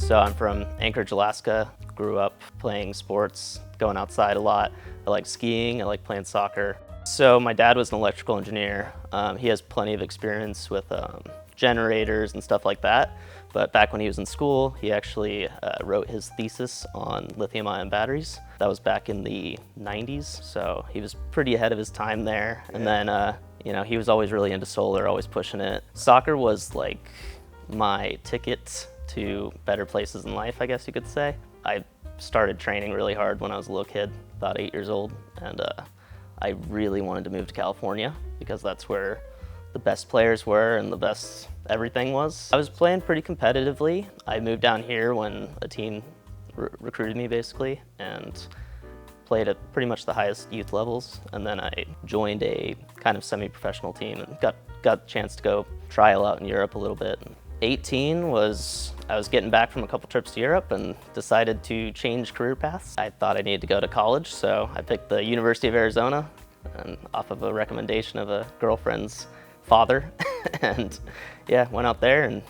So I'm from Anchorage, Alaska. Grew up playing sports, going outside a lot. I like skiing, I like playing soccer. So my dad was an electrical engineer. He has plenty of experience with generators and stuff like that. But back when he was in school, he actually wrote his thesis on lithium-ion batteries. That was back in the 90s, so he was pretty ahead of his time there. And then, you know, he was always really into solar, always pushing it. Soccer was like my ticket to better places in life, I guess you could say. I started training really hard when I was a little kid, about 8 years old, and I really wanted to move to California because that's where the best players were and the best everything was. I was playing pretty competitively. I moved down here when a team recruited me basically and played at pretty much the highest youth levels, and then I joined a kind of semi-professional team and got a chance to go trial out in Europe a little bit. 18 was, I was getting back from a couple trips to Europe and decided to change career paths. I thought I needed to go to college, so I picked the University of Arizona and off of a recommendation of a girlfriend's father. And yeah, went out there and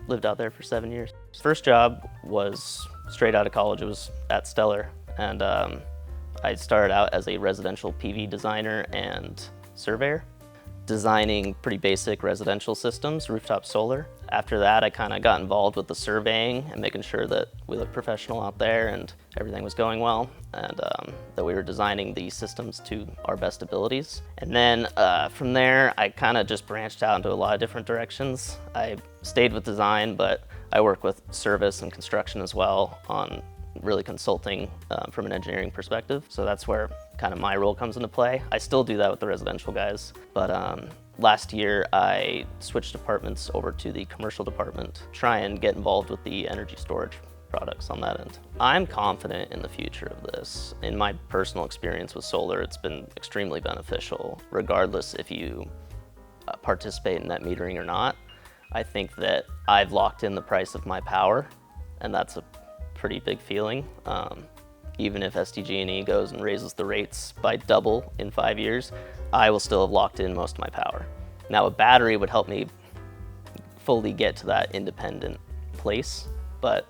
lived out there for 7 years. First job was straight out of college. It was at Stellar, and I started out as a residential PV designer and surveyor, designing pretty basic residential systems, rooftop solar. After that, I kind of got involved with the surveying and making sure that we looked professional out there and everything was going well, and that we were designing the systems to our best abilities. And then from there, I kind of just branched out into a lot of different directions. I stayed with design, but I work with service and construction as well on really consulting from an engineering perspective. So that's where kind of my role comes into play. I still do that with the residential guys, but last year I switched departments over to the commercial department, try and get involved with the energy storage products on that end. I'm confident in the future of this. In my personal experience with solar, it's been extremely beneficial, regardless if you participate in net metering or not. I think that I've locked in the price of my power, and that's a pretty big feeling. Even if SDG&E goes and raises the rates by double in 5 years, I will still have locked in most of my power. Now a battery would help me fully get to that independent place, but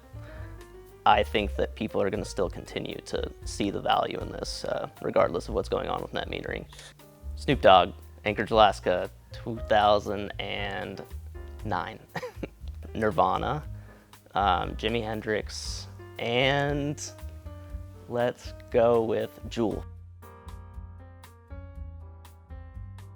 I think that people are going to still continue to see the value in this, regardless of what's going on with net metering. Snoop Dogg, Anchorage, Alaska, 2009. Nirvana, Jimi Hendrix, and let's go with Jewel.